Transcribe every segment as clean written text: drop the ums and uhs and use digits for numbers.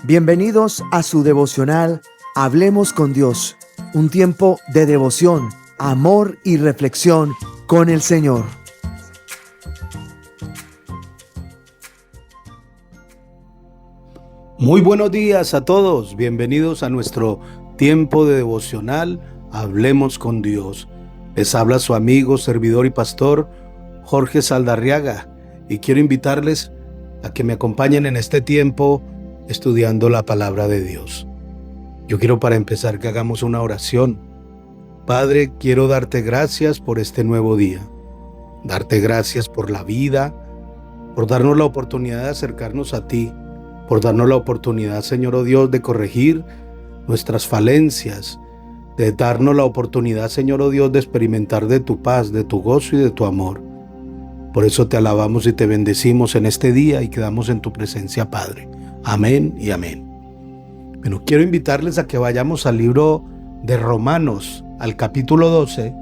Bienvenidos a su devocional Hablemos con Dios, un tiempo de devoción, amor y reflexión con el Señor. Muy buenos días a todos, bienvenidos a nuestro tiempo de devocional Hablemos con Dios. Les habla su amigo, servidor y pastor Jorge Saldarriaga y quiero invitarles a que me acompañen en este tiempo estudiando la palabra de Dios. Yo quiero para empezar que hagamos una oración. Padre, quiero darte gracias por este nuevo día, darte gracias por la vida, por darnos la oportunidad de acercarnos a ti, por darnos la oportunidad, Señor oh Dios, de corregir nuestras falencias, de darnos la oportunidad, Señor oh Dios, de experimentar de tu paz, de tu gozo y de tu amor. Por eso te alabamos y te bendecimos en este día y quedamos en tu presencia, Padre. Amén y amén. Bueno, quiero invitarles a que vayamos al libro de Romanos, al capítulo 12,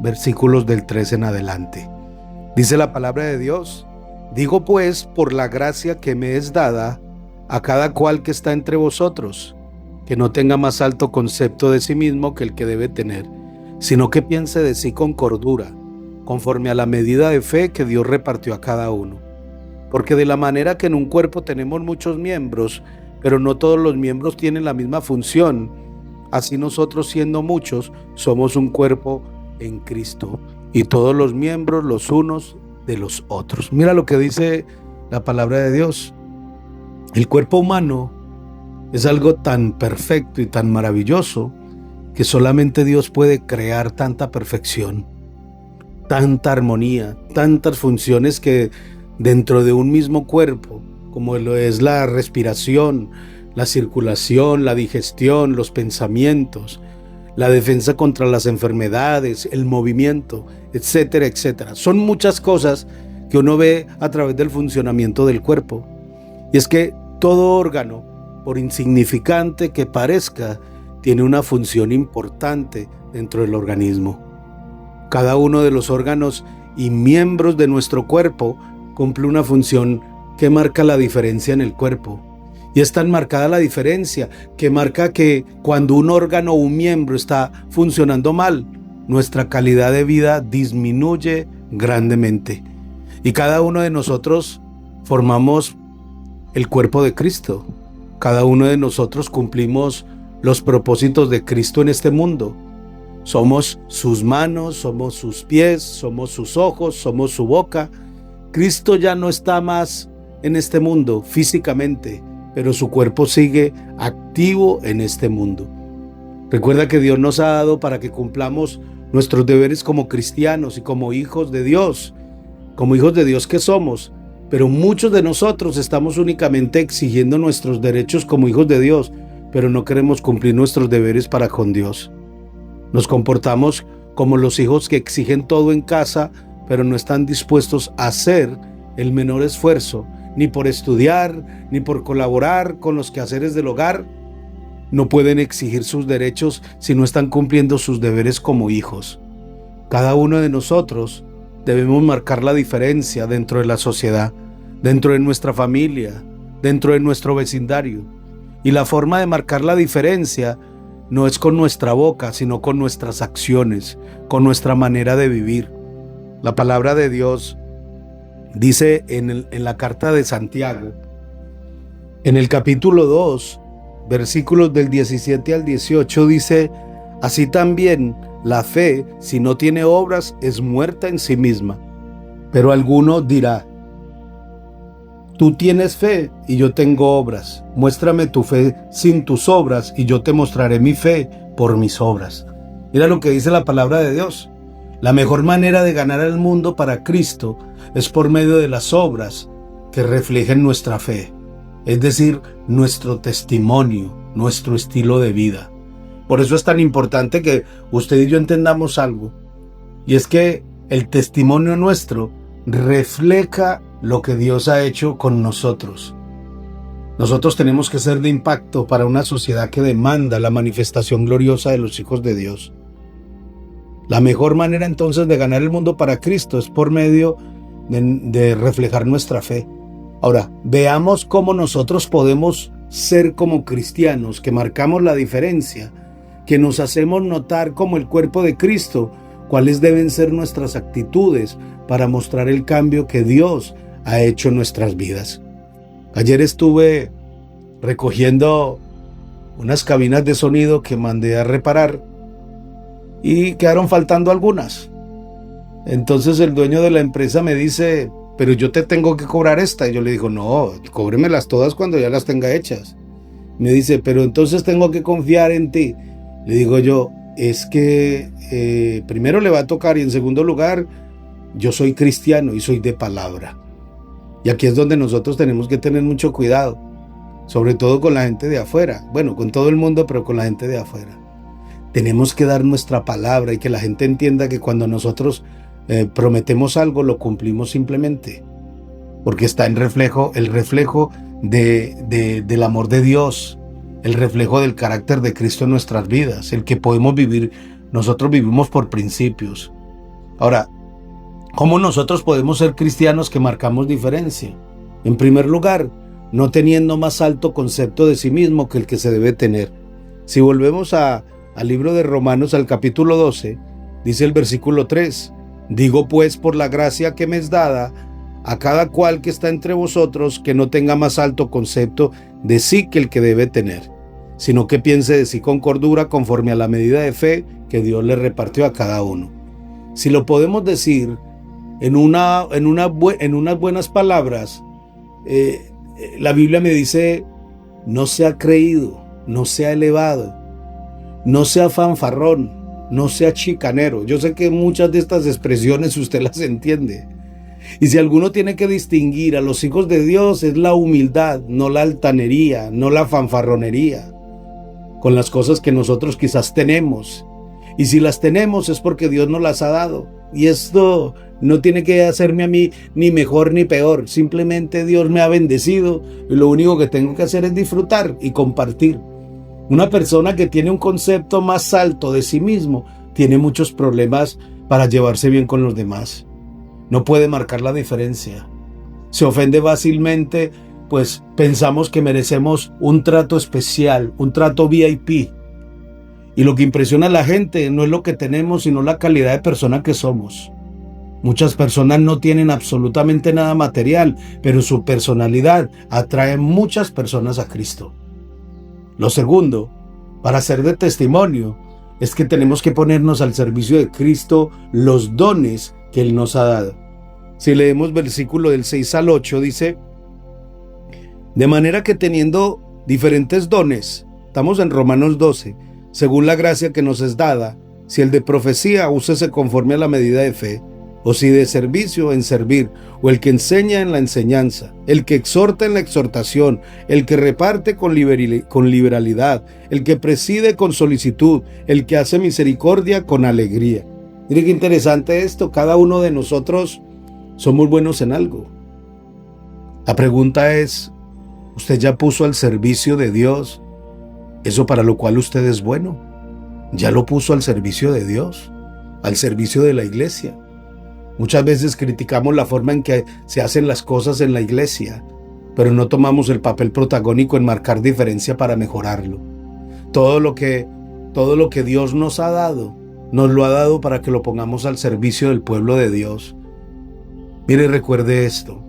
versículos del 13 en adelante. Dice la palabra de Dios: digo pues, por la gracia que me es dada, a cada cual que está entre vosotros, que no tenga más alto concepto de sí mismo que el que debe tener, sino que piense de sí con cordura, conforme a la medida de fe que Dios repartió a cada uno. Porque de la manera que en un cuerpo tenemos muchos miembros, pero no todos los miembros tienen la misma función, así nosotros, siendo muchos, somos un cuerpo en Cristo, y todos los miembros los unos de los otros. Mira lo que dice la palabra de Dios. El cuerpo humano es algo tan perfecto y tan maravilloso que solamente Dios puede crear tanta perfección, tanta armonía, tantas funciones que dentro de un mismo cuerpo, como lo es la respiración, la circulación, la digestión, los pensamientos, la defensa contra las enfermedades, el movimiento, etcétera, etcétera. Son muchas cosas que uno ve a través del funcionamiento del cuerpo. Y es que todo órgano, por insignificante que parezca, tiene una función importante dentro del organismo. Cada uno de los órganos y miembros de nuestro cuerpo cumple una función que marca la diferencia en el cuerpo. Y es tan marcada la diferencia que marca que cuando un órgano o un miembro está funcionando mal, nuestra calidad de vida disminuye grandemente. Y cada uno de nosotros formamos el cuerpo de Cristo. Cada uno de nosotros cumplimos los propósitos de Cristo en este mundo. Somos sus manos, somos sus pies, somos sus ojos, somos su boca. Cristo ya no está más en este mundo físicamente, pero su cuerpo sigue activo en este mundo. Recuerda que Dios nos ha dado para que cumplamos nuestros deberes como cristianos y como hijos de Dios que somos, pero muchos de nosotros estamos únicamente exigiendo nuestros derechos como hijos de Dios, pero no queremos cumplir nuestros deberes para con Dios. Nos comportamos como los hijos que exigen todo en casa, pero no están dispuestos a hacer el menor esfuerzo, ni por estudiar, ni por colaborar con los quehaceres del hogar. No pueden exigir sus derechos si no están cumpliendo sus deberes como hijos. Cada uno de nosotros debemos marcar la diferencia dentro de la sociedad, dentro de nuestra familia, dentro de nuestro vecindario. Y la forma de marcar la diferencia no es con nuestra boca, sino con nuestras acciones, con nuestra manera de vivir. La palabra de Dios dice en la carta de Santiago, en el capítulo 2, versículos del 17 al 18, dice: así también la fe, si no tiene obras, es muerta en sí misma. Pero alguno dirá: tú tienes fe y yo tengo obras. Muéstrame tu fe sin tus obras y yo te mostraré mi fe por mis obras. Mira lo que dice la palabra de Dios. La mejor manera de ganar al mundo para Cristo es por medio de las obras que reflejen nuestra fe, es decir, nuestro testimonio, nuestro estilo de vida. Por eso es tan importante que usted y yo entendamos algo, y es que el testimonio nuestro refleja lo que Dios ha hecho con nosotros. Nosotros tenemos que ser de impacto para una sociedad que demanda la manifestación gloriosa de los hijos de Dios. La mejor manera entonces de ganar el mundo para Cristo es por medio de reflejar nuestra fe. Ahora, veamos cómo nosotros podemos ser como cristianos, que marcamos la diferencia, que nos hacemos notar como el cuerpo de Cristo, cuáles deben ser nuestras actitudes para mostrar el cambio que Dios ha hecho en nuestras vidas. Ayer estuve recogiendo unas cabinas de sonido que mandé a reparar y quedaron faltando algunas. Entonces el dueño de la empresa me dice: pero yo te tengo que cobrar esta. Y yo le digo: no, cóbremelas todas cuando ya las tenga hechas. Me dice: pero entonces tengo que confiar en ti. Le digo yo: es que primero le va a tocar, y en segundo lugar, yo soy cristiano y soy de palabra. Y aquí es donde nosotros tenemos que tener mucho cuidado, sobre todo con la gente de afuera. Bueno, con todo el mundo, pero con la gente de afuera. Tenemos que dar nuestra palabra y que la gente entienda que cuando nosotros prometemos algo, lo cumplimos simplemente, porque está el reflejo del amor de Dios, el reflejo del carácter de Cristo en nuestras vidas, el que podemos vivir. Nosotros vivimos por principios. Ahora, ¿cómo nosotros podemos ser cristianos que marcamos diferencia? En primer lugar, no teniendo más alto concepto de sí mismo que el que se debe tener. Si volvemos al libro de Romanos, al capítulo 12, dice el versículo 3: digo pues, por la gracia que me es dada, a cada cual que está entre vosotros, que no tenga más alto concepto de sí que el que debe tener, sino que piense de sí con cordura, conforme a la medida de fe que Dios le repartió a cada uno. Si lo podemos decir en unas buenas palabras, la Biblia me dice: no sea creído, no sea elevado, no sea fanfarrón, no sea chicanero. Yo sé que muchas de estas expresiones usted las entiende. Y si alguno tiene que distinguir a los hijos de Dios, es la humildad, no la altanería, no la fanfarronería con las cosas que nosotros quizás tenemos. Y si las tenemos es porque Dios nos las ha dado. Y esto no tiene que hacerme a mí ni mejor ni peor. Simplemente Dios me ha bendecido y lo único que tengo que hacer es disfrutar y compartir. Una persona que tiene un concepto más alto de sí mismo tiene muchos problemas para llevarse bien con los demás. No puede marcar la diferencia. Se ofende fácilmente, pues pensamos que merecemos un trato especial, un trato VIP. Y lo que impresiona a la gente no es lo que tenemos, sino la calidad de persona que somos. Muchas personas no tienen absolutamente nada material, pero su personalidad atrae muchas personas a Cristo. Lo segundo, para ser de testimonio, es que tenemos que ponernos al servicio de Cristo los dones que Él nos ha dado. Si leemos versículo del 6 al 8, dice: de manera que teniendo diferentes dones, estamos en Romanos 12, según la gracia que nos es dada, si el de profecía, úsese conforme a la medida de fe, o si de servicio, en servir, o el que enseña, en la enseñanza, el que exhorta, en la exhortación, el que reparte con liberalidad, el que preside con solicitud, el que hace misericordia con alegría. Mire qué interesante esto. Cada uno de nosotros somos buenos en algo. La pregunta es: ¿usted ya puso al servicio de Dios eso para lo cual usted es bueno? ¿Ya lo puso al servicio de Dios? ¿Al servicio de la iglesia? Muchas veces criticamos la forma en que se hacen las cosas en la iglesia, pero no tomamos el papel protagónico en marcar diferencia para mejorarlo. Todo lo que Dios nos ha dado, nos lo ha dado para que lo pongamos al servicio del pueblo de Dios. Mire, recuerde esto: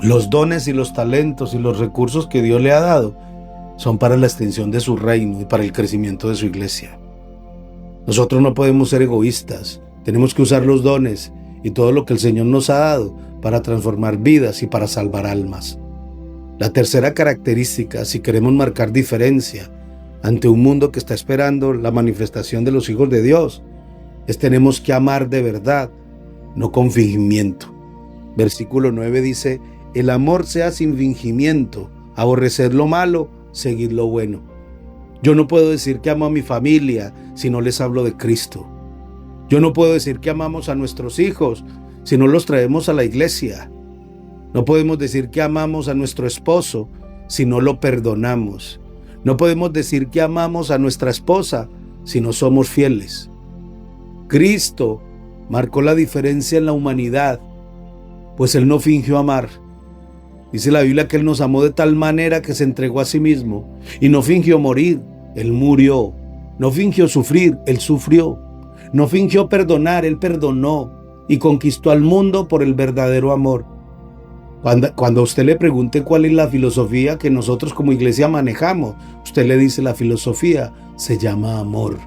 los dones y los talentos y los recursos que Dios le ha dado son para la extensión de su reino y para el crecimiento de su iglesia. Nosotros no podemos ser egoístas. Tenemos que usar los dones y todo lo que el Señor nos ha dado para transformar vidas y para salvar almas. La tercera característica, si queremos marcar diferencia ante un mundo que está esperando la manifestación de los hijos de Dios, es tenemos que amar de verdad, no con fingimiento. Versículo 9 dice: el amor sea sin fingimiento, aborrecer lo malo, seguir lo bueno. Yo no puedo decir que amo a mi familia si no les hablo de Cristo. Yo no puedo decir que amamos a nuestros hijos si no los traemos a la iglesia. No podemos decir que amamos a nuestro esposo si no lo perdonamos. No podemos decir que amamos a nuestra esposa si no somos fieles. Cristo marcó la diferencia en la humanidad, pues Él no fingió amar. Dice la Biblia que Él nos amó de tal manera que se entregó a sí mismo y no fingió morir, Él murió. No fingió sufrir, Él sufrió. No fingió perdonar, Él perdonó y conquistó al mundo por el verdadero amor. Cuando a usted le pregunte cuál es la filosofía que nosotros como iglesia manejamos, usted le dice la filosofía se llama amor.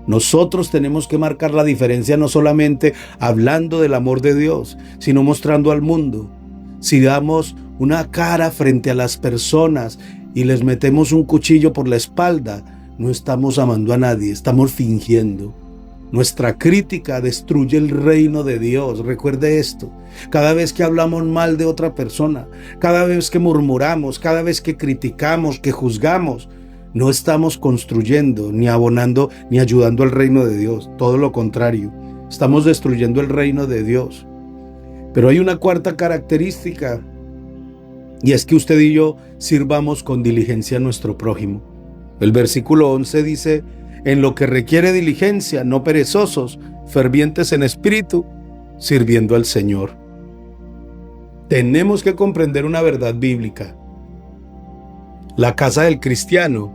Nosotros tenemos que marcar la diferencia no solamente hablando del amor de Dios, sino mostrando al mundo. Si damos una cara frente a las personas y les metemos un cuchillo por la espalda, no estamos amando a nadie, estamos fingiendo. Nuestra crítica destruye el reino de Dios. Recuerde esto. Cada vez que hablamos mal de otra persona, cada vez que murmuramos, cada vez que criticamos, que juzgamos, no estamos construyendo, ni abonando, ni ayudando al reino de Dios. Todo lo contrario, estamos destruyendo el reino de Dios. Pero hay una cuarta característica, y es que usted y yo sirvamos con diligencia a nuestro prójimo. El versículo 11 dice: en lo que requiere diligencia, no perezosos, fervientes en espíritu, sirviendo al Señor. Tenemos que comprender una verdad bíblica. La casa del cristiano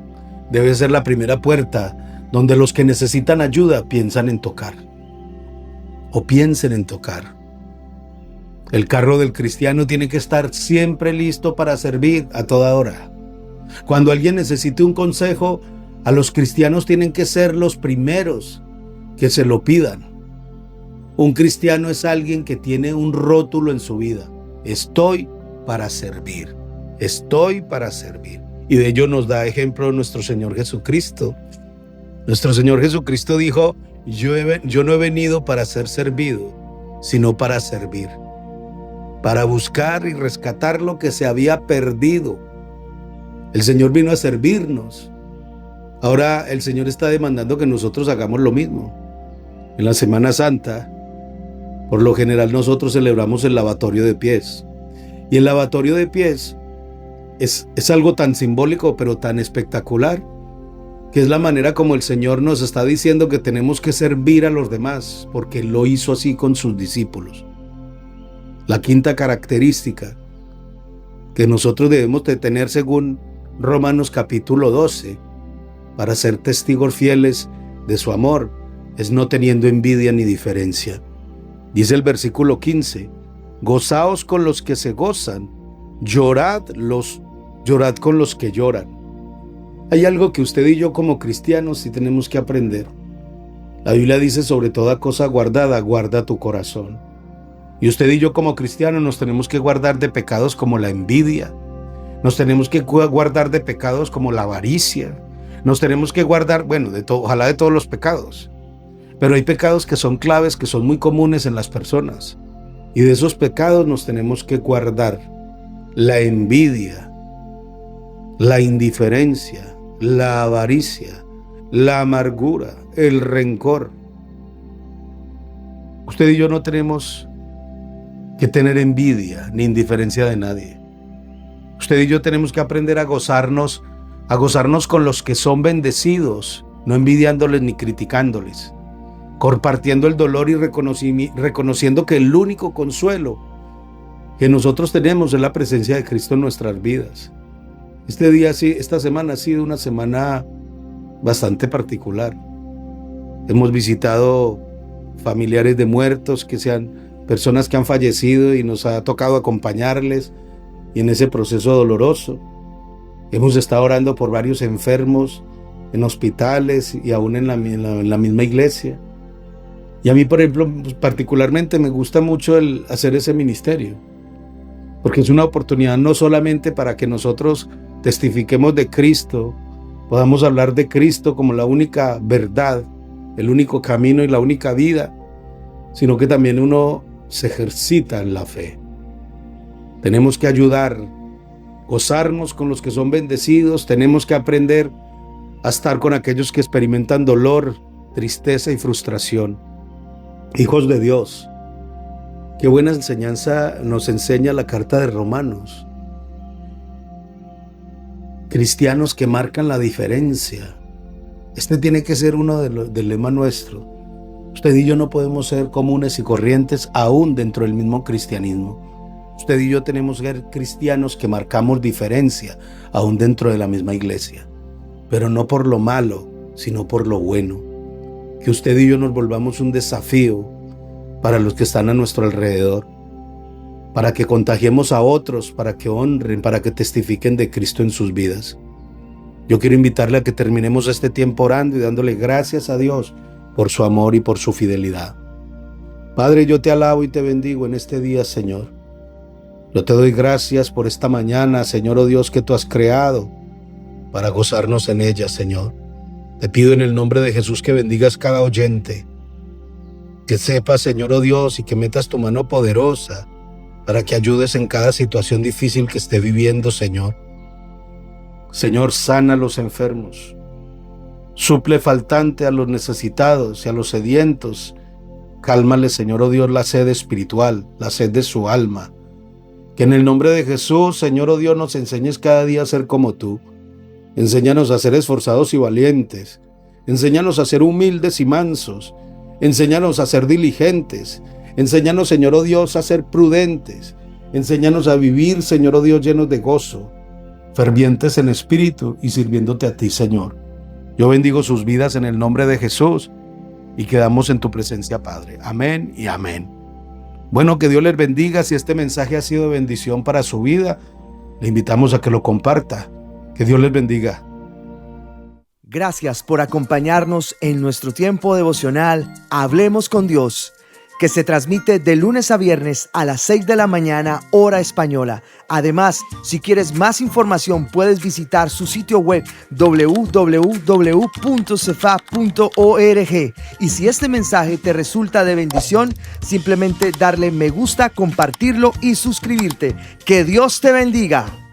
debe ser la primera puerta donde los que necesitan ayuda piensan en tocar. O piensen en tocar. El carro del cristiano tiene que estar siempre listo para servir a toda hora. Cuando alguien necesite un consejo, a los cristianos tienen que ser los primeros que se lo pidan. Un cristiano es alguien que tiene un rótulo en su vida: estoy para servir, estoy para servir. Y de ello nos da ejemplo nuestro Señor Jesucristo. Nuestro Señor Jesucristo dijo: yo no he venido para ser servido, sino para servir, para buscar y rescatar lo que se había perdido. El Señor vino a servirnos. Ahora el Señor está demandando que nosotros hagamos lo mismo. En la Semana Santa, por lo general nosotros celebramos el lavatorio de pies. Y el lavatorio de pies es algo tan simbólico pero tan espectacular, que es la manera como el Señor nos está diciendo que tenemos que servir a los demás, porque Él lo hizo así con sus discípulos. La quinta característica que nosotros debemos de tener según Romanos capítulo 12, para ser testigos fieles de su amor, es no teniendo envidia ni diferencia. Dice el versículo 15: gozaos con los que se gozan, llorad con los que lloran. Hay algo que usted y yo como cristianos sí tenemos que aprender. La Biblia dice: sobre toda cosa guardada, guarda tu corazón. Y usted y yo como cristianos nos tenemos que guardar de pecados como la envidia, nos tenemos que guardar de pecados como la avaricia, nos tenemos que guardar, ojalá de todos los pecados. Pero hay pecados que son claves, que son muy comunes en las personas. Y de esos pecados nos tenemos que guardar: la envidia, la indiferencia, la avaricia, la amargura, el rencor. Usted y yo no tenemos que tener envidia ni indiferencia de nadie. Usted y yo tenemos que aprender a gozarnos con los que son bendecidos, no envidiándoles ni criticándoles, compartiendo el dolor y reconociendo que el único consuelo que nosotros tenemos es la presencia de Cristo en nuestras vidas. Esta semana ha sido una semana bastante particular. Hemos visitado familiares de muertos, personas que han fallecido, y nos ha tocado acompañarles y en ese proceso doloroso. Hemos estado orando por varios enfermos en hospitales y aún en la misma iglesia. Y a mí, por ejemplo, particularmente me gusta mucho hacer ese ministerio, porque es una oportunidad no solamente para que nosotros testifiquemos de Cristo, podamos hablar de Cristo como la única verdad, el único camino y la única vida, sino que también uno se ejercita en la fe. Tenemos que ayudar, gozarnos con los que son bendecidos. Tenemos que aprender a estar con aquellos que experimentan dolor, tristeza y frustración. Hijos de Dios, qué buena enseñanza nos enseña la carta de Romanos. Cristianos que marcan la diferencia. Este tiene que ser uno del lema nuestro. Usted y yo no podemos ser comunes y corrientes aún dentro del mismo cristianismo. Usted y yo tenemos que ser cristianos que marcamos diferencia, aún dentro de la misma iglesia. Pero no por lo malo, sino por lo bueno. Que usted y yo nos volvamos un desafío para los que están a nuestro alrededor, para que contagiemos a otros, para que honren, para que testifiquen de Cristo en sus vidas. Yo quiero invitarle a que terminemos este tiempo orando y dándole gracias a Dios por su amor y por su fidelidad. Padre, yo te alabo y te bendigo en este día, Señor. Yo te doy gracias por esta mañana, Señor, oh Dios, que tú has creado para gozarnos en ella, Señor. Te pido en el nombre de Jesús que bendigas cada oyente, que sepas, Señor, oh Dios, y que metas tu mano poderosa para que ayudes en cada situación difícil que esté viviendo, Señor. Señor, sana a los enfermos, suple faltante a los necesitados y a los sedientos. Cálmale, Señor, oh Dios, la sed espiritual, la sed de su alma. Que en el nombre de Jesús, Señor, oh Dios, nos enseñes cada día a ser como tú. Enséñanos a ser esforzados y valientes. Enséñanos a ser humildes y mansos. Enséñanos a ser diligentes. Enséñanos, Señor, oh Dios, a ser prudentes. Enséñanos a vivir, Señor, oh Dios, llenos de gozo, fervientes en espíritu y sirviéndote a ti, Señor. Yo bendigo sus vidas en el nombre de Jesús y quedamos en tu presencia, Padre. Amén y amén. Bueno, que Dios les bendiga. Si este mensaje ha sido de bendición para su vida, le invitamos a que lo comparta. Que Dios les bendiga. Gracias por acompañarnos en nuestro tiempo devocional Hablemos con Dios, que se transmite de lunes a viernes a las 6 de la mañana, hora española. Además, si quieres más información, puedes visitar su sitio web www.cefa.org. Y si este mensaje te resulta de bendición, simplemente darle me gusta, compartirlo y suscribirte. ¡Que Dios te bendiga!